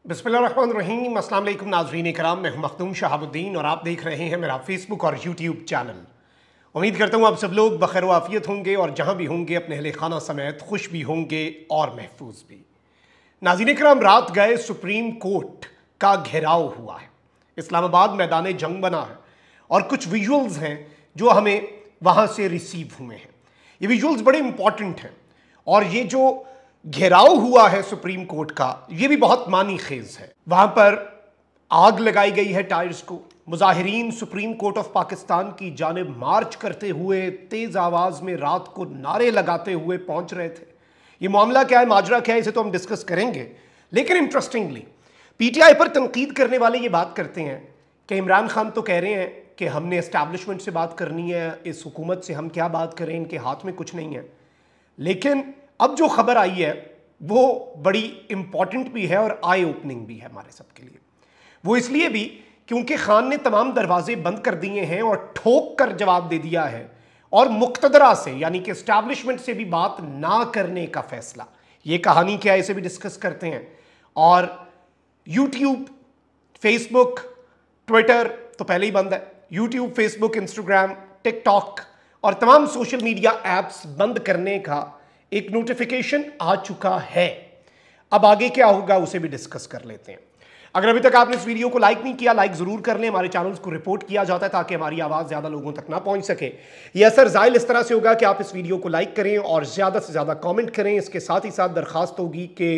बिस्मिल्लाहिर्रहमानिर्रहीम। अस्सलाम वालेकुम नाज़रीन कराम, मैं हूं मखदूम शहाबुद्दीन और आप देख रहे हैं मेरा फेसबुक और यूट्यूब चैनल। उम्मीद करता हूं आप सब लोग बखैर वाफियत होंगे और जहां भी होंगे अपने अहले खाना समेत खुश भी होंगे और महफूज भी। नाज़रीन कराम, रात गए सुप्रीम कोर्ट का घेराव हुआ है, इस्लामाबाद मैदान जंग बना है और कुछ विजुअल्स हैं जो हमें वहां से रिसीव हुए हैं। ये विजुअल्स बड़े इंपॉर्टेंट हैं और ये जो घेराव हुआ है सुप्रीम कोर्ट का, ये भी बहुत मानी खेज है। वहां पर आग लगाई गई है टायर्स को। मुजाहिरीन सुप्रीम कोर्ट ऑफ पाकिस्तान की जानिब मार्च करते हुए तेज आवाज में रात को नारे लगाते हुए पहुंच रहे थे। ये मामला क्या है, माजरा क्या है, इसे तो हम डिस्कस करेंगे। लेकिन इंटरेस्टिंगली पीटीआई पर तनकीद करने वाले ये बात करते हैं कि इमरान खान तो कह रहे हैं कि हमने एस्टैब्लिशमेंट से बात करनी है, इस हुकूमत से हम क्या बात करें, इनके हाथ में कुछ नहीं है। लेकिन अब जो खबर आई है वो बड़ी इंपॉर्टेंट भी है और आई ओपनिंग भी है हमारे सबके लिए। वो इसलिए भी क्योंकि खान ने तमाम दरवाजे बंद कर दिए हैं और ठोक कर जवाब दे दिया है और मुक्तदरा से यानी कि एस्टैब्लिशमेंट से भी बात ना करने का फैसला। ये कहानी क्या है, इसे भी डिस्कस करते हैं। और यूट्यूब, फेसबुक, ट्विटर तो पहले ही बंद है। यूट्यूब, फेसबुक, इंस्टाग्राम, टिकटॉक और तमाम सोशल मीडिया एप्स बंद करने का एक नोटिफिकेशन आ चुका है। अब आगे क्या होगा उसे भी डिस्कस कर लेते हैं। अगर अभी तक आपने इस वीडियो को लाइक नहीं किया, लाइक जरूर कर लें। हमारे चैनल्स को रिपोर्ट किया जाता है ताकि हमारी आवाज ज्यादा लोगों तक ना पहुंच सके। यह असर जाहिर इस तरह से होगा कि आप इस वीडियो को लाइक करें और ज्यादा से ज्यादा कमेंट करें। इसके साथ ही साथ दरखास्त होगी कि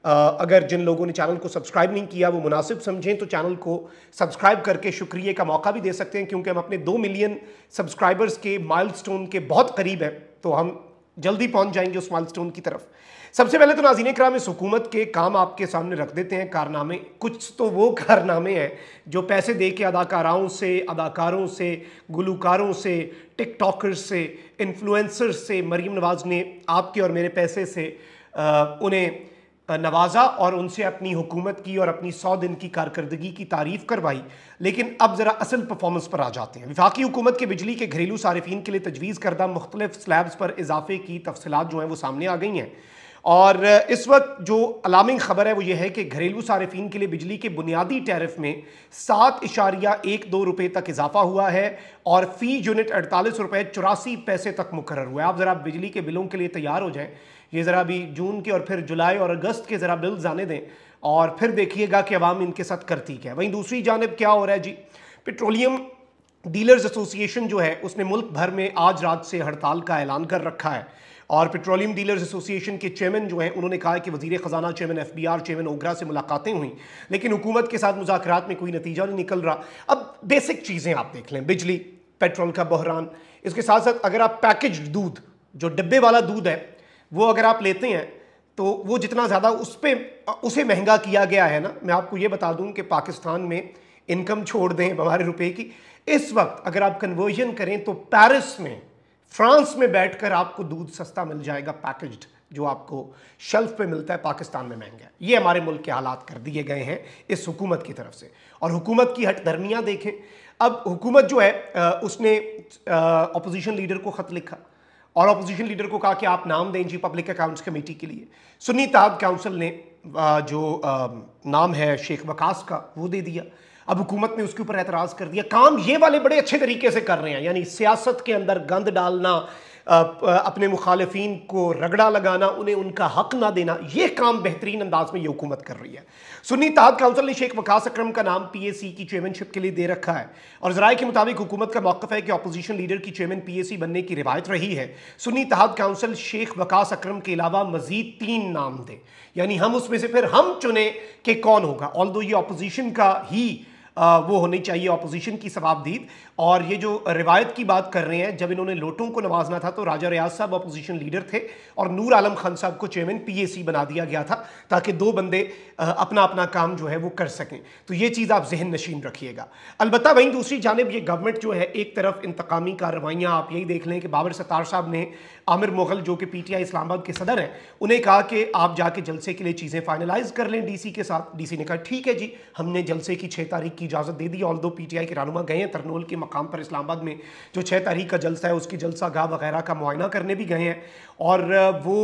अगर जिन लोगों ने चैनल को सब्सक्राइब नहीं किया वो मुनासिब समझें तो चैनल को सब्सक्राइब करके शुक्रिया का मौका भी दे सकते हैं, क्योंकि हम अपने 2 मिलियन सब्सक्राइबर्स के माइलस्टोन के बहुत करीब हैं, तो हम जल्दी पहुंच जाएंगे उस माइलस्टोन की तरफ। सबसे पहले तो नाज़रीन इकराम, इस हुकूमत के काम आपके सामने रख देते हैं, कारनामे। कुछ तो वो कारनामे हैं जो पैसे दे के अदाकाराओं से, अदाकारों से, गुलकारों से, टिकटॉकर्स से, इन्फ्लुएंसर्स से मरीम नवाज ने आपके और मेरे पैसे से उन्हें नवाजा और उनसे अपनी हुकूमत की और अपनी 100 दिन की कारकर्दगी की तारीफ करवाई। लेकिन अब जरा असल परफॉर्मेंस पर आ जाते हैं। वफाकी हुकूमत के बिजली के घरेलू सारिफीन के लिए तजवीज़ करदा मुख्तलिफ स्लैब्स पर इजाफे की तफसीलात जो हैं वो सामने आ गई हैं। और इस वक्त जो अलार्मिंग खबर है वो ये है कि घरेलू सारिफीन के लिए बिजली के बुनियादी टैरिफ में 7.12 रुपये तक इजाफा हुआ है और फी यूनिट 48 रुपये 84 पैसे तक मुकर्रर हुआ है। आप ज़रा बिजली के बिलों के लिए तैयार हो जाएं। ये ज़रा अभी जून के और फिर जुलाई और अगस्त के ज़रा बिल्स आने दें और फिर देखिएगा कि अवाम इनके साथ करती क्या है। वहीं दूसरी जानिब क्या हो रहा है जी, पेट्रोलियम डीलर्स एसोसिएशन जो है उसने मुल्क भर में आज रात से हड़ताल का ऐलान कर रखा है। और पेट्रोलियम डीलर्स एसोसिएशन के चेयरमैन जो हैं उन्होंने कहा है कि वज़ीर ख़जाना, चेयरमैन FBR, चेयरमैन ओगरा से मुलाकातें हुई, लेकिन हुकूमत के साथ मुज़ाकरात में कोई नतीजा नहीं निकल रहा। अब बेसिक चीज़ें आप देख लें, बिजली, पेट्रोल का बहरान, इसके साथ साथ अगर आप पैकेज्ड दूध, जो डब्बे वाला दूध है, वो अगर आप लेते हैं तो वो जितना ज़्यादा उसे महंगा किया गया है ना। मैं आपको ये बता दूं कि पाकिस्तान में इनकम छोड़ दें हमारे रुपए की, इस वक्त अगर आप कन्वर्जन करें तो पेरिस में, फ्रांस में बैठकर आपको दूध सस्ता मिल जाएगा पैकेज्ड, जो आपको शेल्फ पे मिलता है पाकिस्तान में महंगा है। ये हमारे मुल्क के हालात कर दिए गए हैं इस हुकूमत की तरफ से। और हुकूमत की हट धर्मियाँ देखें। अब हुकूमत जो है उसने अपोजिशन लीडर को ख़त लिखा और अपोजिशन लीडर को कहा कि आप नाम दें जी पब्लिक अकाउंट्स कमेटी के लिए। सुन्नी इत्तेहाद काउंसिल ने जो नाम है शेख वकास का वो दे दिया। अब हुकूमत ने उसके ऊपर एतराज़ कर दिया। काम ये वाले बड़े अच्छे तरीके से कर रहे हैं, यानी सियासत के अंदर गंद डालना, अपने मुखालिफिन को रगड़ा लगाना, उन्हें उनका हक ना देना, ये काम बेहतरीन अंदाज में ये हुकूमत कर रही है। सुन्नी इत्तेहाद काउंसिल ने शेख वकास अकरम का नाम PAC की चेयरमैनशिप के लिए दे रखा है और ज़राए के मुताबिक हुकूमत का मौक़िफ़ है कि अपोजिशन लीडर की चेयरमैन PAC बनने की रिवायत रही है। सुन्नी इत्तेहाद काउंसिल शेख वकास अकरम के अलावा मजीद 3 नाम दे, यानी हम उसमें से फिर हम चुने कि कौन होगा। ऑल्दो ये अपोजिशन का ही वो होनी चाहिए, अपोजिशन की सवाबदीद। और ये जो रिवायत की बात कर रहे हैं, जब इन्होंने लोटों को नवाजना था तो राजा रियाज साहब अपोजिशन लीडर थे और नूर आलम खान साहब को चेयरमैन PAC बना दिया गया था ताकि 2 बंदे अपना अपना काम जो है वो कर सकें। तो ये चीज़ आप जहन नशीन रखिएगा। अलबत्ता वहीं दूसरी जानिब ये गवर्नमेंट जो है, एक तरफ इंतकामी कार्रवाइयाँ, आप यही देख लें कि बाबर सत्तार साहब ने आमिर मुगल जो कि PTI इस्लामाबाद के सदर हैं उन्हें कहा कि आप जाके जलसे के लिए चीज़ें फाइनलाइज कर लें DC के साथ। DC ने कहा ठीक है जी, हमने जलसे की 6 तारीख की इजाज़त दे दी। ऑल्दो PTI के रहनुमा गए हैं तरनोल के मकाम पर इस्लामाबाद में जो 6 तारीख का जलसा है उसकी जलसा गाह वगैरह का मुआयना करने भी गए हैं और वो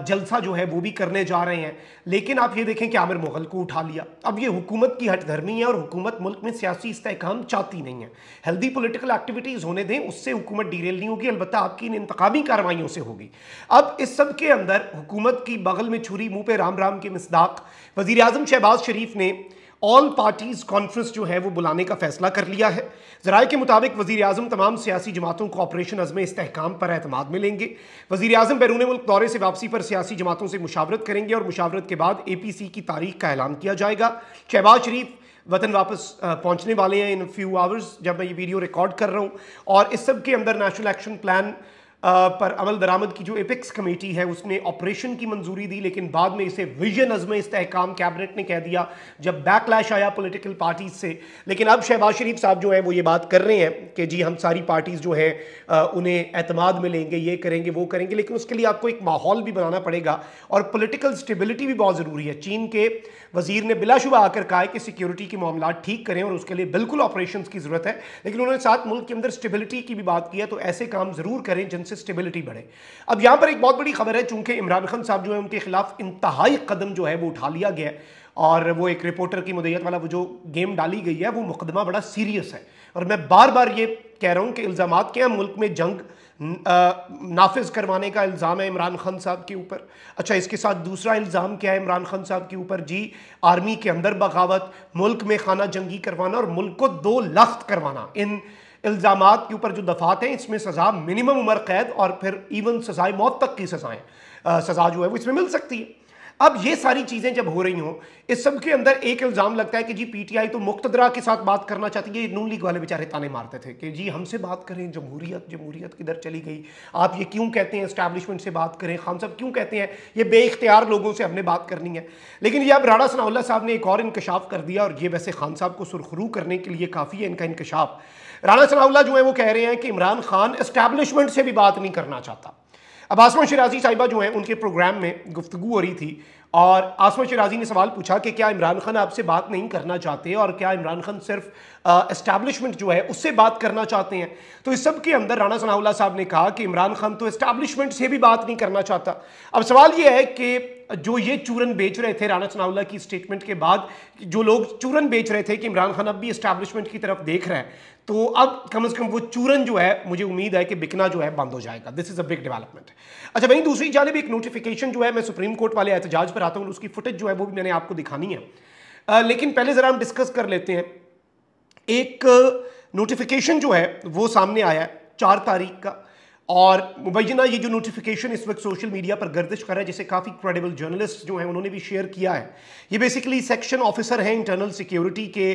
जलसा जो है वो भी करने जा रहे हैं। लेकिन आप ये देखें कि आमिर मुगल को उठा लिया। अब ये हुकूमत की हठधर्मी है और हुकूमत मुल्क में सियासी इस्तेहकाम चाहती नहीं है। हेल्दी पॉलिटिकल एक्टिविटीज़ होने दें, उससे हुकूमत डीरेल नहीं होगी, अलबत्ता आपकी इन इंतकामी कार्रवाइयों से होगी। अब इस सब के अंदर हुकूमत की बगल में छुरी मुंह पे राम राम के मिसदाक वज़ीर आज़म शहबाज शरीफ ने ऑल पार्टीज कॉन्फ्रेंस जो है वो बुलाने का फैसला कर लिया है। ज़राए के मुताबिक वज़ीर आज़म तमाम सियासी जमातों को ऑपरेशन अज़्म इस्तेहकाम पर एतमाद में लेंगे। वज़ीर आज़म बैरून मुल्क दौरे से वापसी पर सियासी जमातों से मुशावरत करेंगे और मुशावरत के बाद APC की तारीख का ऐलान किया जाएगा। शहबाज शरीफ वतन वापस पहुंचने वाले हैं इन फ्यू आवर्स जब मैं ये वीडियो रिकॉर्ड कर रहा हूँ। और इस सब के अंदर नेशनल एक्शन प्लान पर अमल दरामद की जो एपिक्स कमेटी है उसने ऑपरेशन की मंजूरी दी, लेकिन बाद में इसे विजन अज़्म इस्तेहकाम कैबिनेट ने कह दिया जब बैकलैश आया पॉलिटिकल पार्टीज से। लेकिन अब शहबाज शरीफ साहब जो है वो ये बात कर रहे हैं कि जी हम सारी पार्टीज जो है उन्हें एतमाद में लेंगे, ये करेंगे वो करेंगे, लेकिन उसके लिए आपको एक माहौल भी बनाना पड़ेगा और पॉलिटिकल स्टेबिलिटी भी बहुत ज़रूरी है। चीन के वजीर ने बिलाशुबा आकर कहा है कि सिक्योरिटी के मामला ठीक करें और उसके लिए बिल्कुल ऑपरेशन की जरूरत है, लेकिन उन्होंने साथ मुल्क के अंदर स्टेबिलिटी की भी बात की है, तो ऐसे काम जरूर करें जिनसे स्टेबिलिटी बढ़े। अब यहां पर एक बहुत बड़ी खबर है, चूंकि इमरान खान साहब जो है उनके खिलाफ इंतहाई कदम जो है वो उठा लिया गया है और वो एक रिपोर्टर की मुद्दत वाला वो जो गेम डाली गई है वो मुकदमा बड़ा सीरियस है। और मैं बार बार ये कह रहा हूं कि इल्जामात क्या, मुल्क में जंग नाफिज करवाने का इल्ज़ाम है इमरान खान साहब के ऊपर। अच्छा, इसके साथ दूसरा इल्ज़ाम क्या है इमरान खान साहब के ऊपर, जी आर्मी के अंदर बगावत, मुल्क में खाना जंगी करवाना और मुल्क को 2 लख्त करवाना। इन इल्ज़ामात के ऊपर जो दफात हैं इसमें सज़ा मिनिमम उम्र कैद और फिर इवन सज़ाए मौत तक की सज़ा जो है वो इसमें मिल सकती है। अब ये सारी चीज़ें जब हो रही हों, इस सब के अंदर एक इल्ज़ाम लगता है कि जी PTI तो मुक्तदरा के साथ बात करना चाहती है। नून लीग वाले बेचारे ताने मारते थे कि जी हमसे बात करें, जमहूरियत किधर चली गई, आप ये क्यों कहते हैं एस्टैब्लिशमेंट से बात करें, खान साहब क्यों कहते हैं ये बेइख्तियार लोगों से हमने बात करनी है। लेकिन ये अब राणा सनाउल्लाह साहब ने एक और इंकशाफ कर दिया और ये वैसे खान साहब को सुरखरू करने के लिए काफ़ी है इनका इंकशाफ। राणा सनाउल्लाह जो है वो कह रहे हैं कि इमरान खान एस्टैब्लिशमेंट से भी बात नहीं करना चाहता। अब आसमा शिराजी साहिबा जो है उनके प्रोग्राम में गुफ्तगू हो रही थी और आसमा शिराजी ने सवाल पूछा कि क्या इमरान खान आपसे बात नहीं करना चाहते और क्या इमरान खान सिर्फ एस्टैब्लिशमेंट जो है उससे बात करना चाहते हैं। तो इस सब के अंदर राणा सनाउल्लाह साहब ने कहा कि इमरान खान तो एस्टैब्लिशमेंट से भी बात नहीं करना चाहता। अब सवाल यह है कि जो ये चूरन बेच रहे थे राणा सनाउल्लाह की स्टेटमेंट के बाद, जो लोग चूरन बेच रहे थे कि इमरान खान अब भी एस्टैब्लिशमेंट की तरफ देख रहा है, तो अब कम से कम वो चूरन जो है मुझे उम्मीद है कि बिकना जो है बंद हो जाएगा। This is a big development. अच्छा, वहीं दूसरी जानिब एक नोटिफिकेशन जो है, मैं सुप्रीम कोर्ट वाले एहतजाज पर आता हूँ, उसकी फुटेज जो है वो भी मैंने आपको दिखानी है। लेकिन पहले जरा हम डिस्कस कर लेते हैं। एक नोटिफिकेशन जो है वो सामने आया है 4 तारीख का और मुबैना ये जो नोटिफिकेशन इस वक्त सोशल मीडिया पर गर्दिश कर रहा है, जिसे काफ़ी क्रेडिबल जर्नलिस्ट जो हैं उन्होंने भी शेयर किया है। ये बेसिकली सेक्शन ऑफिसर हैं इंटरनल सिक्योरिटी के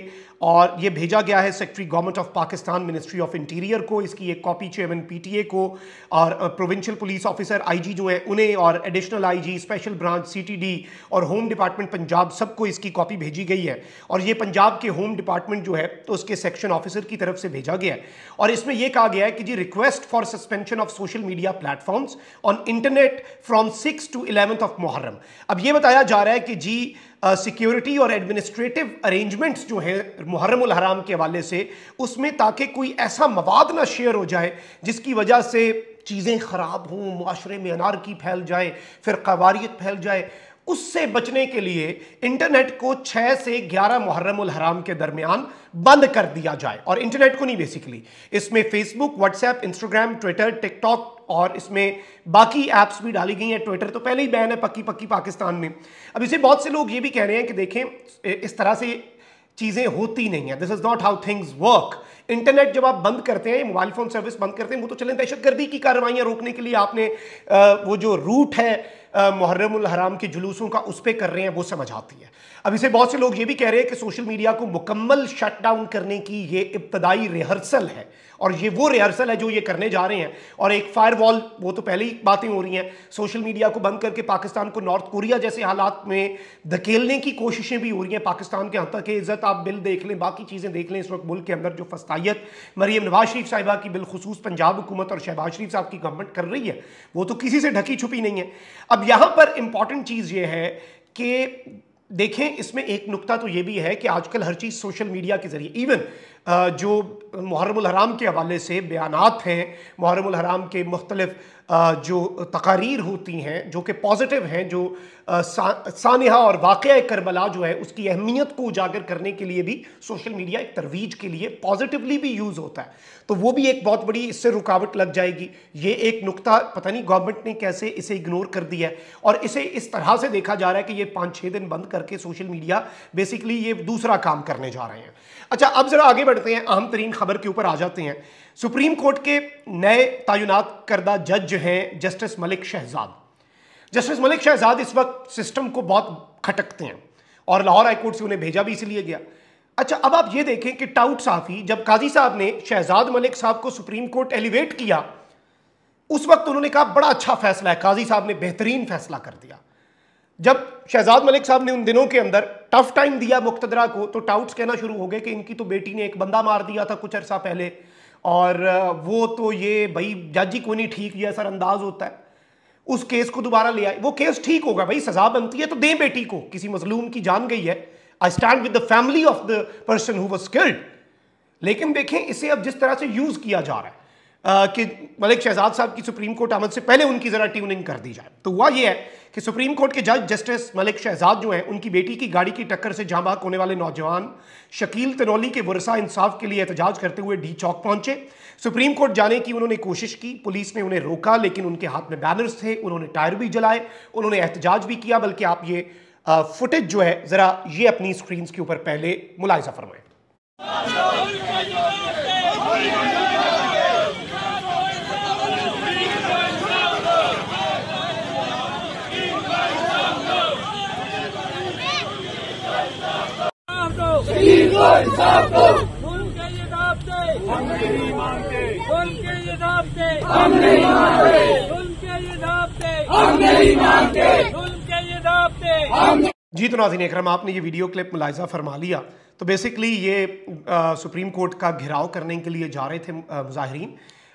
और ये भेजा गया है secretary government of Pakistan ministry of interior को। इसकी एक कॉपी चेयरमैन PTA को और प्रोविंशियल पुलिस ऑफिसर IG जो है उन्हें और additional IG, special branch CTD और होम डिपार्टमेंट पंजाब सबको इसकी कॉपी भेजी गई है। और ये पंजाब के होम डिपार्टमेंट जो है तो उसके सेक्शन ऑफिसर की तरफ से भेजा गया है और इसमें यह कहा गया है कि जी request for suspension of social media platforms on internet from 6 to 11 of Muharram. अब यह बताया जा रहा है कि जी सिक्योरिटी और एडमिनिस्ट्रेटिव अरेंजमेंट्स जो हैं मुहर्रम उल हराम के हवाले से, उसमें ताकि कोई ऐसा मवाद ना शेयर हो जाए जिसकी वजह से चीज़ें ख़राब हों, माशरे में अनारकी फैल जाए, फिर क़वारियत फैल जाए, उससे बचने के लिए इंटरनेट को 6 से 11 मुहर्रम उल हराम के दरमियान बंद कर दिया जाए। और इंटरनेट को नहीं, बेसिकली इसमें Facebook, WhatsApp, Instagram, Twitter, TikTok और इसमें बाकी ऐप्स भी डाली गई हैं। ट्विटर तो पहले ही बैन है पक्की पाकिस्तान में। अब इसे बहुत से लोग ये भी कह रहे हैं कि देखें इस तरह से चीज़ें होती नहीं है, this is not how things work. Internet जब आप बंद करते हैं, मोबाइल फोन सर्विस बंद करते हैं, वो तो चलें दहशतगर्दी की कार्रवाइयाँ रोकने के लिए आपने वो जो रूट है मुहर्रम उल हराम के जुलूसों का उस पर कर रहे हैं, वो समझ आती है। अब इसे बहुत से लोग ये भी कह रहे हैं कि सोशल मीडिया को मुकम्मल शट डाउन करने की ये इब्तदाई रिहर्सल है और ये वो रिहर्सल है जो ये करने जा रहे हैं। और एक फायरवॉल, वो तो पहले ही बातें हो रही हैं, सोशल मीडिया को बंद करके पाकिस्तान को नॉर्थ कोरिया जैसे हालात में धकेलने की कोशिशें भी हो रही हैं। पाकिस्तान के हद तक इज्जत आप बिल देख लें, बाकी चीज़ें देख लें, इस वक्त मुल्क के अंदर जो फस्तायत मरीम नवाज शरीफ साहिबा की बिलखुसूस पंजाब हुकूमत और शहबाज शरीफ साहब की गवर्नमेंट कर रही है, वो तो किसी से ढकी छुपी नहीं है। अब यहाँ पर इंपॉर्टेंट चीज़ ये है कि देखें, इसमें एक नुक्ता तो ये भी है कि आजकल हर चीज़ सोशल मीडिया के जरिए, इवन जो मुहर्रमुल हराम के हवाले से बयानात हैं, मुहर्रमुल हराम के मुख्तलिफ जो तकारीर होती हैं जो कि पॉजिटिव हैं, जो सानिहा और वाक़या करबला जो है उसकी अहमियत को उजागर करने के लिए भी सोशल मीडिया एक तरवीज के लिए पॉजिटिवली भी यूज़ होता है, तो वो भी एक बहुत बड़ी इससे रुकावट लग जाएगी। ये एक नुक्ता पता नहीं गवर्नमेंट ने कैसे इसे इग्नोर कर दिया है और इसे इस तरह से देखा जा रहा है कि ये 5-6 दिन बंद करके सोशल मीडिया बेसिकली ये दूसरा काम करने जा रहे हैं। अच्छा, अब जरा आगे बढ़ते हैं, अहम तरीन खबर के ऊपर आ जाते हैं। सुप्रीम कोर्ट के नए तैनात करदा जज हैं जस्टिस मलिक शहजाद। जस्टिस मलिक शहजाद इस वक्त सिस्टम को बहुत खटकते हैं और लाहौर हाईकोर्ट से उन्हें भेजा भी इसलिए गया। अच्छा, अब आप ये देखें कि टाउट साफी जब काजी साहब ने शहजाद मलिक साहब को सुप्रीम कोर्ट एलिवेट किया, उस वक्त उन्होंने कहा बड़ा अच्छा फैसला है, काजी साहब ने बेहतरीन फैसला कर दिया। जब शहजाद मलिक साहब ने उन दिनों के अंदर टफ टाइम दिया मुक्तदरा को, तो टाउट्स कहना शुरू हो गए कि इनकी तो बेटी ने एक बंदा मार दिया था कुछ अरसा पहले, और वो तो ये भाई जज ही कोई नहीं ठीक, ये असरअंदाज होता है, उस केस को दोबारा ले आए। वो केस ठीक होगा भाई, सजा बनती है तो दें बेटी को, किसी मजलूम की जान गई है, I stand with the family of the person who was killed. लेकिन देखें इसे अब जिस तरह से यूज किया जा रहा है कि मलिक शहजाद साहब की सुप्रीम कोर्ट आमद से पहले उनकी जरा ट्यूनिंग कर दी जाए, तो हुआ यह है कि सुप्रीम कोर्ट के जज जस्टिस मलिक शहजाद जो हैं, उनकी बेटी की गाड़ी की टक्कर से जाँ बाक होने वाले नौजवान शकील तनौली के वरसा इंसाफ के लिए एहतजाज करते हुए डी चौक पहुंचे। सुप्रीम कोर्ट जाने की उन्होंने कोशिश की, पुलिस ने उन्हें रोका, लेकिन उनके हाथ में बैनर्स थे, उन्होंने टायर भी जलाए, उन्होंने एहतजाज भी किया। बल्कि आप ये फुटेज जो है जरा ये अपनी स्क्रीन के ऊपर पहले मुलाहिजा फरमाएं। जी तो नाज़रीन इकराम, आपने ये वीडियो क्लिप मुलाहिजा फरमा लिया। तो बेसिकली ये सुप्रीम कोर्ट का घेराव करने के लिए जा रहे थे मुजाहिरीन,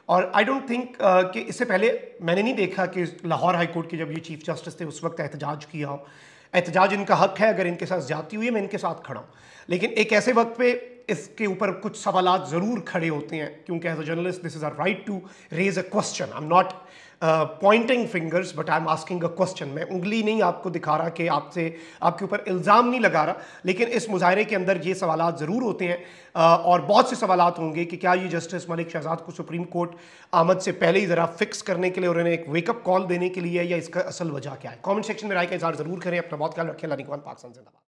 और आई डोंट थिंक कि इससे पहले मैंने नहीं देखा कि लाहौर हाई कोर्ट के जब ये चीफ जस्टिस थे उस वक्त एहतजाज किया हो। एहतजाज इनका हक है, अगर इनके साथ ज्यादती हुई है मैं इनके साथ खड़ा हूँ, लेकिन एक ऐसे वक्त पे इसके ऊपर कुछ सवालात ज़रूर खड़े होते हैं, क्योंकि as a journalist this is a right to raise a question. I am not pointing fingers but I am asking a question. मैं उंगली नहीं आपको दिखा रहा कि आपसे आपके ऊपर इल्ज़ाम नहीं लगा रहा, लेकिन इस मुजाहरे के अंदर ये सवालात ज़रूर होते हैं और बहुत से सवालात होंगे कि क्या ये जस्टिस मलिक शहजाद को सुप्रीम कोर्ट आमद से पहले ही ज़रा फिक्स करने के लिए और उन्हें एक वेकअप कॉल देने के लिए, या इसका असल वजह क्या है। कमेंट सेक्शन में राय का इज़हार ज़रूर करें। अपना बहुत ख्याल रखें। पाकिस्तान जिंदाबाद।